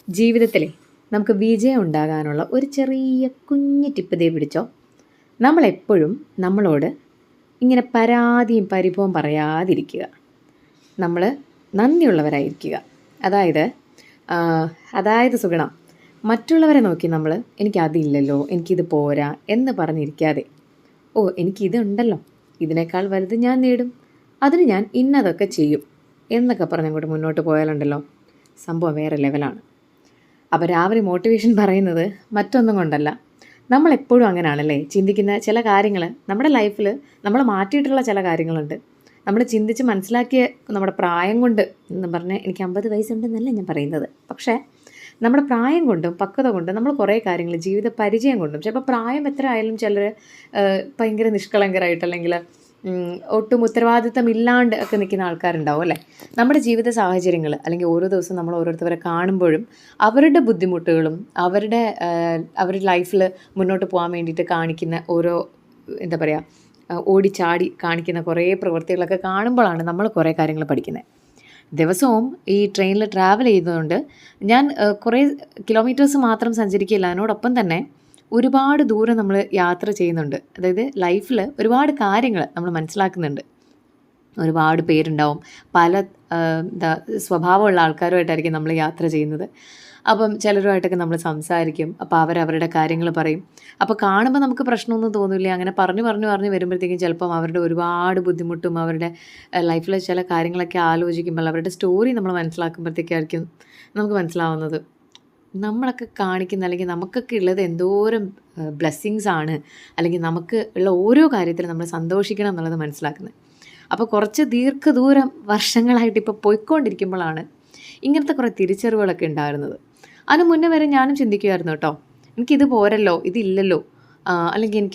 ജീവിതത്തിലെ നമുക്ക് വിജയം ഉണ്ടാകാനുള്ള ഒരു ചെറിയ കുഞ്ഞു ടിപ്പ് ദേ പിടിച്ചോ. നമ്മളെപ്പോഴും നമ്മളോട് ഇങ്ങനെ പരാതിയും പരിഭവം പറയാതിരിക്കുക. നമ്മൾ നന്ദിയുള്ളവരായിരിക്കുക. അതായത് സുഗുണം, മറ്റുള്ളവരെ നോക്കി നമ്മൾ എനിക്കതില്ലല്ലോ, എനിക്കിത് പോരാ എന്ന് പറഞ്ഞിരിക്കാതെ, എനിക്കിതുണ്ടല്ലോ, ഇതിനേക്കാൾ വലുത് ഞാൻ നേടും, അതിന് ഞാൻ ഇന്നതൊക്കെ ചെയ്യും എന്നൊക്കെ പറഞ്ഞങ്ങോട്ട് മുന്നോട്ട് പോയാലുണ്ടല്ലോ, സംഭവം വേറെ ലെവലാണ്. അപ്പോൾ രാവിലെ മോട്ടിവേഷൻ പറയുന്നത് മറ്റൊന്നും കൊണ്ടല്ല, നമ്മളെപ്പോഴും അങ്ങനെയാണല്ലേ ചിന്തിക്കുന്ന ചില കാര്യങ്ങൾ നമ്മുടെ ലൈഫിൽ നമ്മൾ മാറ്റിയിട്ടുള്ള ചില കാര്യങ്ങളുണ്ട്. നമ്മൾ ചിന്തിച്ച് മനസ്സിലാക്കിയ നമ്മുടെ പ്രായം കൊണ്ട് എന്ന് പറഞ്ഞാൽ എനിക്ക് 50 വയസ്സുണ്ടെന്നല്ല ഞാൻ പറയുന്നത്. പക്ഷേ നമ്മുടെ പ്രായം കൊണ്ടും പക്വത കൊണ്ടും നമ്മൾ കുറേ കാര്യങ്ങൾ ജീവിത പരിചയം കൊണ്ടും, ചിലപ്പോൾ പ്രായം എത്ര ആയാലും ചിലർ ഭയങ്കര നിഷ്കളങ്കരായിട്ട് അല്ലെങ്കിൽ ഒട്ടും ഉത്തരവാദിത്തം ഇല്ലാണ്ട് ഒക്കെ നിൽക്കുന്ന ആൾക്കാരുണ്ടാവും അല്ലേ. നമ്മുടെ ജീവിത സാഹചര്യങ്ങൾ അല്ലെങ്കിൽ ഓരോ ദിവസം നമ്മൾ ഓരോരുത്തരെ കാണുമ്പോഴും അവരുടെ ബുദ്ധിമുട്ടുകളും അവരുടെ ലൈഫിൽ മുന്നോട്ട് പോകാൻ വേണ്ടിയിട്ട് കാണിക്കുന്ന ഓരോ എന്താ പറയുക ഓടിച്ചാടി കാണിക്കുന്ന കുറേ പ്രവൃത്തികളൊക്കെ കാണുമ്പോഴാണ് നമ്മൾ കുറേ കാര്യങ്ങൾ പഠിക്കുന്നത്. ദിവസവും ഈ ട്രെയിനിൽ ട്രാവൽ ചെയ്തതുകൊണ്ട് ഞാൻ കുറേ കിലോമീറ്റേഴ്സ് മാത്രം സഞ്ചരിക്കില്ല, അതിനോടൊപ്പം തന്നെ ഒരുപാട് ദൂരം നമ്മൾ യാത്ര ചെയ്യുന്നുണ്ട്. അതായത് ലൈഫിൽ ഒരുപാട് കാര്യങ്ങൾ നമ്മൾ മനസ്സിലാക്കുന്നുണ്ട്. ഒരുപാട് പേരുണ്ടാവും, പല സ്വഭാവമുള്ള ആൾക്കാരുമായിട്ടായിരിക്കും നമ്മൾ യാത്ര ചെയ്യുന്നത്. അപ്പം ചിലരുമായിട്ടൊക്കെ നമ്മൾ സംസാരിക്കും. അപ്പോൾ അവരവരുടെ കാര്യങ്ങൾ പറയും. അപ്പോൾ കാണുമ്പോൾ നമുക്ക് പ്രശ്നമൊന്നും തോന്നില്ല. അങ്ങനെ പറഞ്ഞു വരുമ്പോഴത്തേക്കും ചിലപ്പം അവരുടെ ഒരുപാട് ബുദ്ധിമുട്ടും അവരുടെ ലൈഫിലെ ചില കാര്യങ്ങളൊക്കെ ആലോചിക്കുമ്പോൾ അവരുടെ സ്റ്റോറി നമ്മൾ മനസ്സിലാക്കുമ്പോഴത്തേക്കായിരിക്കും നമുക്ക് മനസ്സിലാവുന്നത് നമ്മളൊക്കെ കാണിക്കുന്ന അല്ലെങ്കിൽ നമുക്കൊക്കെ ഉള്ളത് എന്തോരം ബ്ലെസ്സിങ്സ് ആണ്, അല്ലെങ്കിൽ നമുക്ക് ഉള്ള ഓരോ കാര്യത്തിലും നമ്മൾ സന്തോഷിക്കണം എന്നുള്ളത് മനസ്സിലാക്കുന്നത്. അപ്പോൾ കുറച്ച് ദീർഘദൂരം വർഷങ്ങളായിട്ട് ഇപ്പോൾ പോയിക്കൊണ്ടിരിക്കുമ്പോഴാണ് ഇങ്ങനത്തെ കുറേ തിരിച്ചറിവുകളൊക്കെ ഉണ്ടായിരുന്നത്. അതിന് മുന്നേ വരെ ഞാനും ചിന്തിക്കുമായിരുന്നു കേട്ടോ, എനിക്കിത് പോരല്ലോ, ഇതില്ലല്ലോ, അല്ലെങ്കിൽ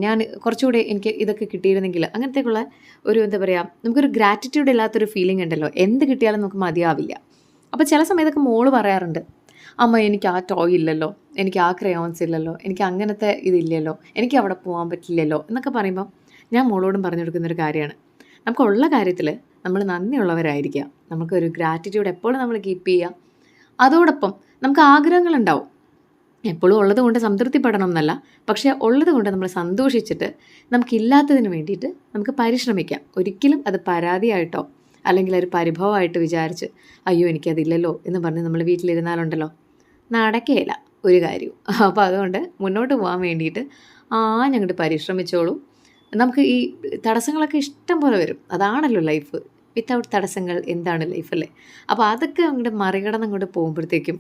ഞാൻ കുറച്ചുകൂടെ എനിക്ക് ഇതൊക്കെ കിട്ടിയിരുന്നെങ്കിൽ, അങ്ങനത്തേക്കുള്ള ഒരു എന്താ പറയുക, നമുക്കൊരു ഗ്രാറ്റിറ്റ്യൂഡ് ഇല്ലാത്തൊരു ഫീലിംഗ് ഉണ്ടല്ലോ, എന്ത് കിട്ടിയാലും നമുക്ക് മതിയാവില്ല. അപ്പോൾ ചില സമയത്തൊക്കെ മോള് പറയാറുണ്ട്, അമ്മ എനിക്ക് ആ ടോയ് ഇല്ലല്ലോ, എനിക്ക് ആ ക്രയോൺസ് ഇല്ലല്ലോ, എനിക്ക് അങ്ങനത്തെ ഇതില്ലല്ലോ, എനിക്ക് അവിടെ പോകാൻ പറ്റില്ലല്ലോ എന്നൊക്കെ പറയുമ്പോൾ ഞാൻ മോളോടും പറഞ്ഞു കൊടുക്കുന്നൊരു കാര്യമാണ്, നമുക്കുള്ള കാര്യത്തിൽ നമ്മൾ നന്ദിയുള്ളവരായിരിക്കുക. നമുക്കൊരു ഗ്രാറ്റിറ്റ്യൂഡ് എപ്പോഴും നമ്മൾ കീപ്പ് ചെയ്യുക. അതോടൊപ്പം നമുക്ക് ആഗ്രഹങ്ങളുണ്ടാവും, എപ്പോഴും ഉള്ളത് കൊണ്ട് സംതൃപ്തിപ്പെടണം എന്നല്ല, പക്ഷേ ഉള്ളത് കൊണ്ട് നമ്മൾ സന്തോഷിച്ചിട്ട് നമുക്കില്ലാത്തതിന് വേണ്ടിയിട്ട് നമുക്ക് പരിശ്രമിക്കാം. ഒരിക്കലും അത് പരാതിയായിട്ടോ അല്ലെങ്കിൽ ഒരു പരിഭവമായിട്ട് വിചാരിച്ച് അയ്യോ എനിക്കതില്ലല്ലോ എന്ന് പറഞ്ഞ് നമ്മൾ വീട്ടിലിരുന്നാലുണ്ടല്ലോ നടക്കുകയില്ല ഒരു കാര്യവും. അപ്പോൾ അതുകൊണ്ട് മുന്നോട്ട് പോകാൻ വേണ്ടിയിട്ട് ഞങ്ങോട്ട് പരിശ്രമിച്ചോളൂ. നമുക്ക് ഈ തടസ്സങ്ങളൊക്കെ ഇഷ്ടം പോലെ വരും, അതാണല്ലോ ലൈഫ്. വിത്തൗട്ട് തടസ്സങ്ങൾ എന്താണ് ലൈഫല്ലേ. അപ്പോൾ അതൊക്കെ അങ്ങോട്ട് മറികടന്ന് അങ്ങോട്ട് പോകുമ്പോഴത്തേക്കും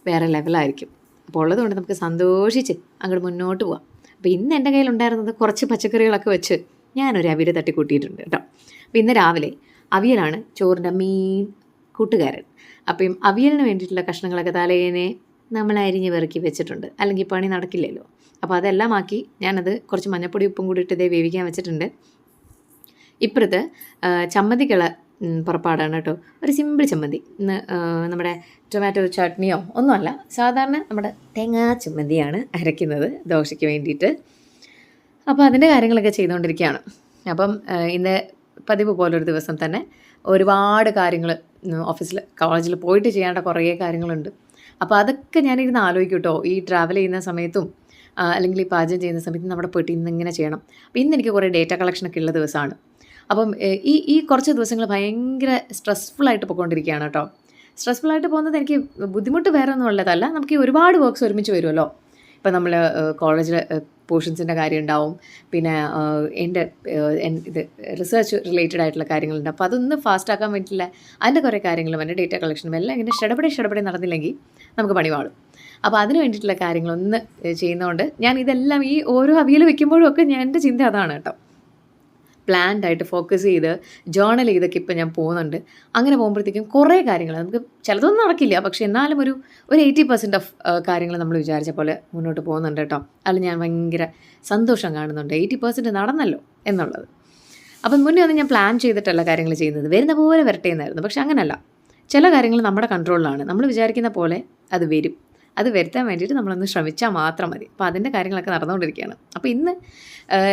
വേറെ ലെവലായിരിക്കും. അപ്പോൾ ഉള്ളതുകൊണ്ട് നമുക്ക് സന്തോഷിച്ച് അങ്ങോട്ട് മുന്നോട്ട് പോകാം. അപ്പോൾ ഇന്ന് എൻ്റെ കയ്യിലുണ്ടായിരുന്നത് കുറച്ച് പച്ചക്കറികളൊക്കെ വെച്ച് ഞാനൊരു അവിയൽ തട്ടിക്കൂട്ടിയിട്ടുണ്ട് കേട്ടോ. അപ്പോൾ ഇന്ന് രാവിലെ അവിയലാണ് ചോറിൻ്റെ മെയിൻ കൂട്ടുകാരൻ. അപ്പം അവിയലിന് വേണ്ടിയിട്ടുള്ള കഷ്ണങ്ങളൊക്കെ തലേനെ നമ്മൾ അരിഞ്ഞ് പെറുക്കി വെച്ചിട്ടുണ്ട്, അല്ലെങ്കിൽ പണി നടക്കില്ലല്ലോ. അപ്പോൾ അതെല്ലാം ആക്കി ഞാനത് കുറച്ച് മഞ്ഞപ്പൊടി ഉപ്പും കൂടി ഇട്ട് വേവിക്കാൻ വെച്ചിട്ടുണ്ട്. ഇപ്പുറത്ത് ചമ്മന്തിക്കുള്ള പുറപ്പാടാണ് കേട്ടോ. ഒരു സിമ്പിൾ ചമ്മന്തി. ഇന്ന് നമ്മുടെ ടൊമാറ്റോ ചട്നിയോ ഒന്നുമല്ല, സാധാരണ നമ്മുടെ തേങ്ങാ ചമ്മന്തിയാണ് അരയ്ക്കുന്നത് ദോശയ്ക്ക് വേണ്ടിയിട്ട്. അപ്പോൾ അതിൻ്റെ കാര്യങ്ങളൊക്കെ ചെയ്തുകൊണ്ടിരിക്കുകയാണ്. അപ്പം ഇന്ന് പതിവ് പോലൊരു ദിവസം തന്നെ ഒരുപാട് കാര്യങ്ങൾ ഓഫീസിൽ കോളേജിൽ പോയിട്ട് ചെയ്യേണ്ട കുറേ കാര്യങ്ങളുണ്ട്. അപ്പോൾ അതൊക്കെ ഞാനിരുന്ന് ആലോചിക്കും കേട്ടോ. ഈ ട്രാവൽ ചെയ്യുന്ന സമയത്തും അല്ലെങ്കിൽ ഈ പാചകം ചെയ്യുന്ന സമയത്തും നമ്മുടെ പോയിട്ട് ഇന്നിങ്ങനെ ചെയ്യണം. അപ്പോൾ ഇന്ന് എനിക്ക് കുറേ ഡേറ്റ കളക്ഷനൊക്കെ ഉള്ള ദിവസമാണ്. അപ്പം ഈ കുറച്ച് ദിവസങ്ങൾ ഭയങ്കര സ്ട്രെസ്ഫുള്ളായിട്ട് പോയിക്കൊണ്ടിരിക്കുകയാണ് കേട്ടോ. സ്ട്രെസ്ഫുള്ളായിട്ട് പോകുന്നത് എനിക്ക് ബുദ്ധിമുട്ട് വേറെ ഒന്നും ഉള്ളതല്ല, നമുക്ക് ഈ ഒരുപാട് വർക്ക്സ് ഒരുമിച്ച് വരുമല്ലോ. ഇപ്പം നമ്മൾ കോളേജിൽ പോർഷൻസിൻ്റെ കാര്യം ഉണ്ടാവും, പിന്നെ എൻ്റെ ഇത് റിസർച്ച് റിലേറ്റഡ് ആയിട്ടുള്ള കാര്യങ്ങളുണ്ട്. അപ്പോൾ അതൊന്ന് ഫാസ്റ്റ് ആക്കാൻ വേണ്ടിയില്ല അതിൻ്റെ കുറേ കാര്യങ്ങളും എൻ്റെ ഡേറ്റ കളക്ഷനും എല്ലാം ഇങ്ങനെ ഷടപടി നടന്നില്ലെങ്കിൽ നമുക്ക് പണി പാടും. അപ്പോൾ അതിന് വേണ്ടിയിട്ടുള്ള കാര്യങ്ങളൊന്ന് ചെയ്യുന്നതുകൊണ്ട് ഞാൻ ഇതെല്ലാം ഈ ഓരോ അവിയൽ വെക്കുമ്പോഴും ഒക്കെ എൻ്റെ ചിന്ത അതാണ് കേട്ടോ. പ്ലാൻഡ് ആയിട്ട് ഫോക്കസ് ചെയ്ത് ജേർണൽ ചെയ്തൊക്കെ ഇപ്പം ഞാൻ പോകുന്നുണ്ട്. അങ്ങനെ പോകുമ്പോഴത്തേക്കും കുറേ കാര്യങ്ങൾ നമുക്ക് ചിലതൊന്നും നടക്കില്ല, പക്ഷേ എന്നാലും ഒരു 80% ഓഫ് കാര്യങ്ങൾ നമ്മൾ വിചാരിച്ച പോലെ മുന്നോട്ട് പോകുന്നുണ്ട് കേട്ടോ. അതിൽ ഞാൻ ഭയങ്കര സന്തോഷം കാണുന്നുണ്ട്. 80% നടന്നല്ലോ എന്നുള്ളത്. അപ്പം മുന്നേ ഒന്നും ഞാൻ പ്ലാൻ ചെയ്തിട്ടല്ല കാര്യങ്ങൾ ചെയ്യുന്നത്, വരുന്ന പോലെ വരട്ടെ എന്നായിരുന്നു. പക്ഷെ അങ്ങനല്ല, ചില കാര്യങ്ങൾ നമ്മുടെ കൺട്രോളിലാണ്. നമ്മൾ വിചാരിക്കുന്ന പോലെ അത് വരും. അത് വരുത്താൻ വേണ്ടിയിട്ട് നമ്മളൊന്ന് ശ്രമിച്ചാൽ മാത്രം മതി. അപ്പോൾ അതിൻ്റെ കാര്യങ്ങളൊക്കെ നടന്നുകൊണ്ടിരിക്കുകയാണ്. അപ്പോൾ ഇന്ന്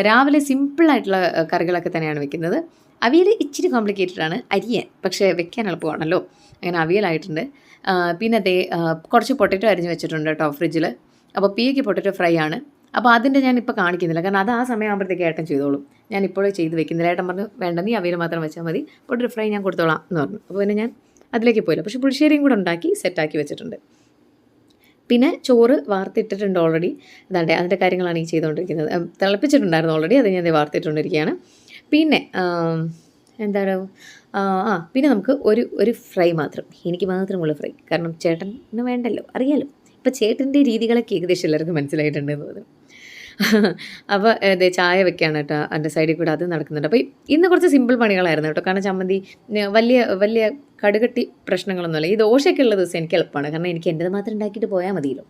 രാവിലെ സിമ്പിളായിട്ടുള്ള കറികളൊക്കെ തന്നെയാണ് വെക്കുന്നത്. അവിയൽ ഇച്ചിരി കോംപ്ലിക്കേറ്റഡ് ആണ് അരിയാൻ, പക്ഷേ വെക്കാൻ എളുപ്പമാണല്ലോ. അങ്ങനെ അവിയലായിട്ടുണ്ട്. പിന്നെ കുറച്ച് പൊട്ടറ്റോ അരിഞ്ഞ് വെച്ചിട്ടുണ്ട് കേട്ടോ ഫ്രിഡ്ജിൽ. അപ്പോൾ പിയയ്ക്ക് പൊട്ടറ്റോ ഫ്രൈ ആണ്. അപ്പോൾ അതിൻ്റെ ഞാനിപ്പോൾ കാണിക്കുന്നില്ല, കാരണം അത് ആ സമയമാകുമ്പോഴത്തേക്ക് ഏട്ടൻ ചെയ്തോളും. ഞാൻ ഇപ്പോഴേ ചെയ്ത് വെക്കുന്നില്ല. ഏട്ടൻ പറഞ്ഞു വേണ്ട, നീ അവിയൽ മാത്രം വെച്ചാൽ മതി, പൊട്ടറ്റോ ഫ്രൈ ഞാൻ കൊടുത്തോളാം എന്ന് പറഞ്ഞു. അപ്പോൾ പിന്നെ ഞാൻ അതിലേക്ക് പോയില്ല. പക്ഷേ പുളിശ്ശേരിയും കൂടെ ഉണ്ടാക്കി സെറ്റാക്കി വെച്ചിട്ടുണ്ട്. പിന്നെ ചോറ് വാർത്തിട്ടിട്ടുണ്ട് ഓൾറെഡി. അതാണ്ട് അതിൻ്റെ കാര്യങ്ങളാണ് ഈ ചെയ്തുകൊണ്ടിരിക്കുന്നത്. തിളപ്പിച്ചിട്ടുണ്ടായിരുന്നു ഓൾറെഡി, അത് ഞാൻ വാർത്തിട്ടുകൊണ്ടിരിക്കുകയാണ്. പിന്നെ എന്താണ് പിന്നെ നമുക്ക് ഒരു ഫ്രൈ മാത്രം, എനിക്ക് മാത്രമുള്ള ഫ്രൈ, കാരണം ചേട്ടന് വേണ്ടല്ലോ, അറിയാലോ. ഇപ്പോൾ ചേട്ടൻ്റെ രീതികളൊക്കെ ഏകദേശം എല്ലാവർക്കും മനസ്സിലായിട്ടുണ്ട് എന്ന് തോന്നുന്നു. അപ്പോൾ ചായ വെക്കുകയാണ് കേട്ടോ, എൻ്റെ സൈഡിൽ കൂടെ അത് നടക്കുന്നുണ്ട്. അപ്പോൾ ഇന്ന് കുറച്ച് സിമ്പിൾ പണികളായിരുന്നു കേട്ടോ, കാരണം ചമ്മന്തി വലിയ കടുകട്ടി പ്രശ്നങ്ങളൊന്നുമില്ല. ഈ ദോശയൊക്കെ ഉള്ള ദിവസം എനിക്ക് എളുപ്പമാണ്, കാരണം എനിക്ക് എൻ്റെത് മാത്രം ഉണ്ടാക്കിയിട്ട് പോയാൽ മതിയല്ലോ.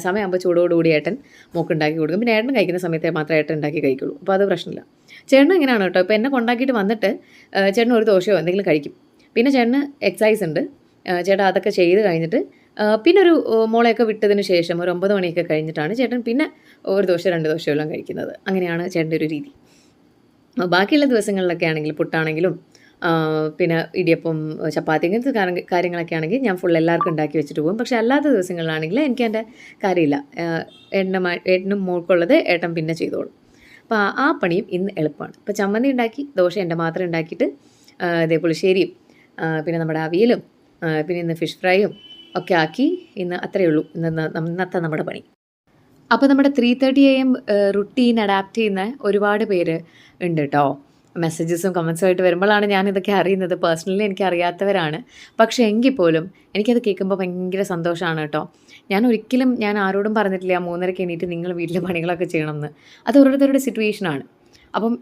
സമയമാകുമ്പോൾ ചൂടോടുകൂടി ഏട്ടൻ മോക്കുണ്ടാക്കി കൊടുക്കും. പിന്നെ ഏട്ടൻ കഴിക്കുന്ന സമയത്തെ മാത്രമേ ഏട്ടൻ ഉണ്ടാക്കി കഴിക്കുള്ളൂ. അപ്പോൾ അത് പ്രശ്നമില്ല. ചേട്ടനും ഇങ്ങനെയാണ് കേട്ടോ. ഇപ്പോൾ എന്നെ കൊണ്ടാക്കിയിട്ട് വന്നിട്ട് ചേട്ടൻ ഒരു ദോശയോ എന്തെങ്കിലും കഴിക്കും. പിന്നെ ചേട്ടന് എക്സസൈസ് ഉണ്ട്, ചേട്ടൻ അതൊക്കെ ചെയ്ത് കഴിഞ്ഞിട്ട് പിന്നെ ഒരു മോളെയൊക്കെ വിട്ടതിന് ശേഷം ഒരു 9 മണിയൊക്കെ കഴിഞ്ഞിട്ടാണ് ചേട്ടൻ പിന്നെ ഒരു ദോശ 2 ദോശയെല്ലാം കഴിക്കുന്നത്. അങ്ങനെയാണ് ചേട്ടൻ്റെ ഒരു രീതി. ബാക്കിയുള്ള ദിവസങ്ങളിലൊക്കെ ആണെങ്കിൽ പുട്ടാണെങ്കിലും പിന്നെ ഇടിയപ്പം, ചപ്പാത്തി, ഇങ്ങനത്തെ കാര്യങ്ങളൊക്കെ ആണെങ്കിൽ ഞാൻ ഫുൾ എല്ലാവർക്കും ഉണ്ടാക്കി വെച്ചിട്ട് പോകും. പക്ഷേ അല്ലാത്ത ദിവസങ്ങളിലാണെങ്കിൽ എനിക്ക് എൻ്റെ കാര്യമില്ല. ഏട്ടനും മോൾക്കുള്ളത് ഏട്ടൻ പിന്നെ ചെയ്തോളും. അപ്പോൾ ആ പണിയും ഇന്ന് എളുപ്പമാണ്. ഇപ്പോൾ ചമ്മന്തി ഉണ്ടാക്കി, ദോശ എൻ്റെ മാത്രം ഉണ്ടാക്കിയിട്ട് പുളിശ്ശേരിയും പിന്നെ നമ്മുടെ അവിയലും പിന്നെ ഇന്ന് ഫിഷ് ഫ്രൈയും ഒക്കെ ആക്കി ഇന്ന് അത്രയേ ഉള്ളൂ ഇന്നത്തെ നമ്മുടെ പണി. അപ്പോൾ നമ്മുടെ 3:30 AM റുട്ടീൻ അഡാപ്റ്റ് ചെയ്യുന്ന ഒരുപാട് പേര് ഉണ്ട് കേട്ടോ. മെസ്സേജസും കമൻസും ആയിട്ട് വരുമ്പോഴാണ് ഞാനിതൊക്കെ അറിയുന്നത്. പേഴ്സണലി എനിക്ക് അറിയാത്തവരാണ്. പക്ഷേ എങ്കിൽ പോലും എനിക്കത് കേൾക്കുമ്പോൾ ഭയങ്കര സന്തോഷമാണ് കേട്ടോ. ഞാൻ ആരോടും പറഞ്ഞിട്ടില്ല 3:30 എണീറ്റ് നിങ്ങൾ വീട്ടിലെ പണികളൊക്കെ ചെയ്യണമെന്ന്. അത് ഓരോരുത്തരുടെ സിറ്റുവേഷനാണ്. അപ്പം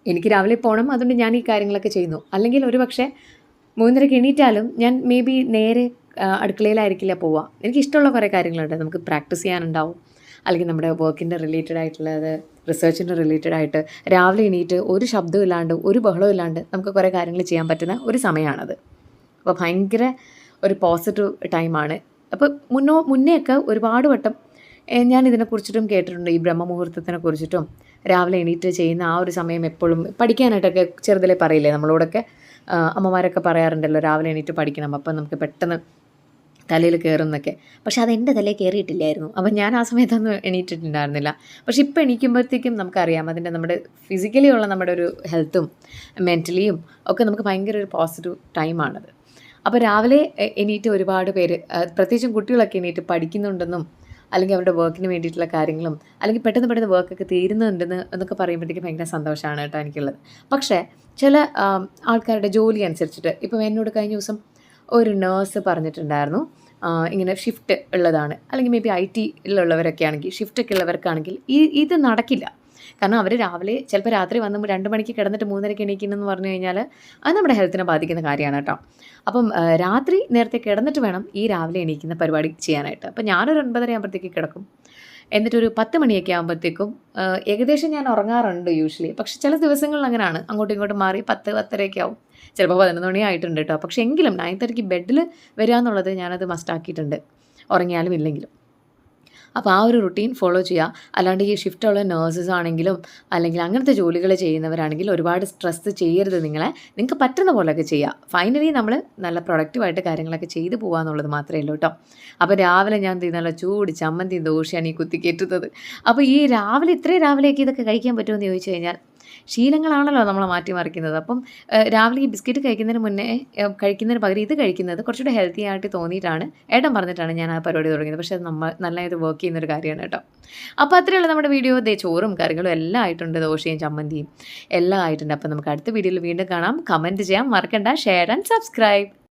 എനിക്ക് രാവിലെ പോകണം, അതുകൊണ്ട് ഞാൻ ഈ കാര്യങ്ങളൊക്കെ ചെയ്യുന്നു. അല്ലെങ്കിൽ ഒരു പക്ഷേ 3:30 എണീറ്റാലും ഞാൻ മേ ബി നേരെ അടുക്കളയിലായിരിക്കില്ല പോവുക. എനിക്കിഷ്ടമുള്ള കുറേ കാര്യങ്ങളുണ്ട്. നമുക്ക് പ്രാക്ടീസ് ചെയ്യാനുണ്ടാവും, അല്ലെങ്കിൽ നമ്മുടെ വർക്കിൻ്റെ റിലേറ്റഡ് ആയിട്ടുള്ളത്, റിസർച്ചിൻ്റെ റിലേറ്റഡ് ആയിട്ട് രാവിലെ എണീറ്റ് ഒരു ശബ്ദവും ഇല്ലാണ്ട് ഒരു ബഹളവും ഇല്ലാണ്ട് നമുക്ക് കുറേ കാര്യങ്ങൾ ചെയ്യാൻ പറ്റുന്ന ഒരു സമയമാണത്. അപ്പോൾ ഭയങ്കര ഒരു പോസിറ്റീവ് ടൈമാണ്. അപ്പോൾ മുന്നെയൊക്കെ ഒരുപാട് വട്ടം ഞാൻ ഇതിനെക്കുറിച്ചിട്ടും കേട്ടിട്ടുണ്ട്, ഈ ബ്രഹ്മമുഹൂർത്തത്തിനെ കുറിച്ചിട്ടും. രാവിലെ എണീറ്റ് ചെയ്യുന്ന ആ ഒരു സമയം എപ്പോഴും പഠിക്കാനായിട്ടൊക്കെ ചെറുതിലെ പറയില്ലേ, നമ്മളോടൊക്കെ അമ്മമാരൊക്കെ പറയാറുണ്ടല്ലോ രാവിലെ എണീറ്റ് പഠിക്കണം, അപ്പം നമുക്ക് പെട്ടെന്ന് തലയിൽ കയറുന്നൊക്കെ. പക്ഷെ അതെൻ്റെ തലയിൽ കയറിയിട്ടില്ലായിരുന്നു. അപ്പം ഞാൻ ആ സമയത്തൊന്നും എണീറ്റിട്ടുണ്ടായിരുന്നില്ല. പക്ഷെ ഇപ്പോൾ എണീക്കുമ്പോഴത്തേക്കും നമുക്കറിയാം അതിൻ്റെ നമ്മുടെ ഫിസിക്കലി ഉള്ള നമ്മുടെ ഒരു ഹെൽത്തും മെൻ്റലിയും ഒക്കെ നമുക്ക് ഭയങ്കര ഒരു പോസിറ്റീവ് ടൈമാണത്. അപ്പോൾ രാവിലെ എണീറ്റ് ഒരുപാട് പേര്, പ്രത്യേകിച്ചും കുട്ടികളൊക്കെ എണീറ്റ് പഠിക്കുന്നുണ്ടെന്നും അല്ലെങ്കിൽ അവരുടെ വർക്കിന് വേണ്ടിയിട്ടുള്ള കാര്യങ്ങളും അല്ലെങ്കിൽ പെട്ടെന്ന് വർക്കൊക്കെ തീരുന്നുണ്ടെന്ന് എന്നൊക്കെ പറയുമ്പോഴത്തേക്കും ഭയങ്കര സന്തോഷമാണ് കേട്ടോ എനിക്കുള്ളത്. പക്ഷേ ചില ആൾക്കാരുടെ ജോലി അനുസരിച്ചിട്ട്, ഇപ്പം എന്നോട് കഴിഞ്ഞ ദിവസം ഒരു നേഴ്സ് പറഞ്ഞിട്ടുണ്ടായിരുന്നു, ഇങ്ങനെ ഷിഫ്റ്റ് ഉള്ളതാണ്, അല്ലെങ്കിൽ മേ ബി IT-യിലുള്ളവരൊക്കെ ആണെങ്കിൽ, ഷിഫ്റ്റൊക്കെ ഉള്ളവർക്കാണെങ്കിൽ ഇത് നടക്കില്ല. കാരണം അവർ രാവിലെ ചിലപ്പോൾ രാത്രി വന്ന് 2 മണിക്ക് കിടന്നിട്ട് 3:30 എണീക്കണമെന്ന് പറഞ്ഞു കഴിഞ്ഞാൽ അത് നമ്മുടെ ഹെൽത്തിനെ ബാധിക്കുന്ന കാര്യമാണ് കേട്ടോ. അപ്പം രാത്രി നേരത്തെ കിടന്നിട്ട് വേണം ഈ രാവിലെ എണീക്കുന്ന പരിപാടി ചെയ്യാനായിട്ട്. അപ്പം ഞാനൊരു 9:30 ആകുമ്പോഴത്തേക്ക് കിടക്കും. എന്നിട്ടൊരു 10 മണിയൊക്കെ ആകുമ്പോഴത്തേക്കും ഏകദേശം ഞാൻ ഉറങ്ങാറുണ്ട് യൂഷ്വലി. പക്ഷേ ചില ദിവസങ്ങളിൽ അങ്ങനെയാണ്, അങ്ങോട്ടും ഇങ്ങോട്ടും മാറി 10-10:30 ആവും, ചിലപ്പോൾ 11 മണി ആയിട്ടുണ്ട് കേട്ടോ. പക്ഷേ എങ്കിലും 9:30 ബെഡിൽ വരിക എന്നുള്ളത് ഞാനത് മസ്റ്റാക്കിയിട്ടുണ്ട്, ഉറങ്ങിയാലും ഇല്ലെങ്കിലും. അപ്പോൾ ആ ഒരു റുട്ടീൻ ഫോളോ ചെയ്യുക. അല്ലാണ്ട് ഈ ഷിഫ്റ്റുള്ള നേഴ്സസ് ആണെങ്കിലും അല്ലെങ്കിൽ അങ്ങനത്തെ ജോലികൾ ചെയ്യുന്നവരാണെങ്കിലും ഒരുപാട് സ്ട്രെസ് ചെയ്യരുത്. നിങ്ങൾക്ക് പറ്റുന്ന പോലെയൊക്കെ ചെയ്യുക. ഫൈനലി നമ്മൾ നല്ല പ്രൊഡക്റ്റീവായിട്ട് കാര്യങ്ങളൊക്കെ ചെയ്തു പോകുക എന്നുള്ളത് മാത്രമേ ഉള്ളൂ കേട്ടോ. അപ്പോൾ രാവിലെ ഞാൻ നല്ല ചൂട് ചമ്മന്തി ദോശയാണ് ഈ കുത്തിക്കയറ്റുന്നത്. അപ്പോൾ ഈ ഇത്രയും രാവിലെയൊക്കെ ഇതൊക്കെ കഴിക്കാൻ പറ്റുമെന്ന് ചോദിച്ചു കഴിഞ്ഞാൽ ശീലങ്ങളാണല്ലോ നമ്മളെ മാറ്റിമറിക്കുന്നത്. അപ്പം രാവിലെ ഈ ബിസ്ക്കറ്റ് കഴിക്കുന്നതിന് പകരം ഇത് കഴിക്കുന്നത് കുറച്ചുകൂടെ ഹെൽത്തി ആയിട്ട് തോന്നിയിട്ടാണ്, ഏട്ടൻ പറഞ്ഞിട്ടാണ് ഞാൻ ആ പരിപാടി തുടങ്ങിയത്. പക്ഷേ അത് നല്ലതായിട്ട് വർക്ക് ചെയ്യുന്നൊരു കാര്യമാണ് കേട്ടോ. അപ്പോൾ അത്രയുള്ള നമ്മുടെ വീഡിയോ. ചോറും കറികളും എല്ലാം ആയിട്ടുണ്ട്, ദോശയും ചമ്മന്തിയും എല്ലാം ആയിട്ടുണ്ട്. അപ്പോൾ നമുക്ക് അടുത്ത വീഡിയോയിൽ വീണ്ടും കാണാം. കമൻറ്റ് ചെയ്യാം മറക്കണ്ട, ഷെയർ ആൻഡ് സബ്സ്ക്രൈബ്.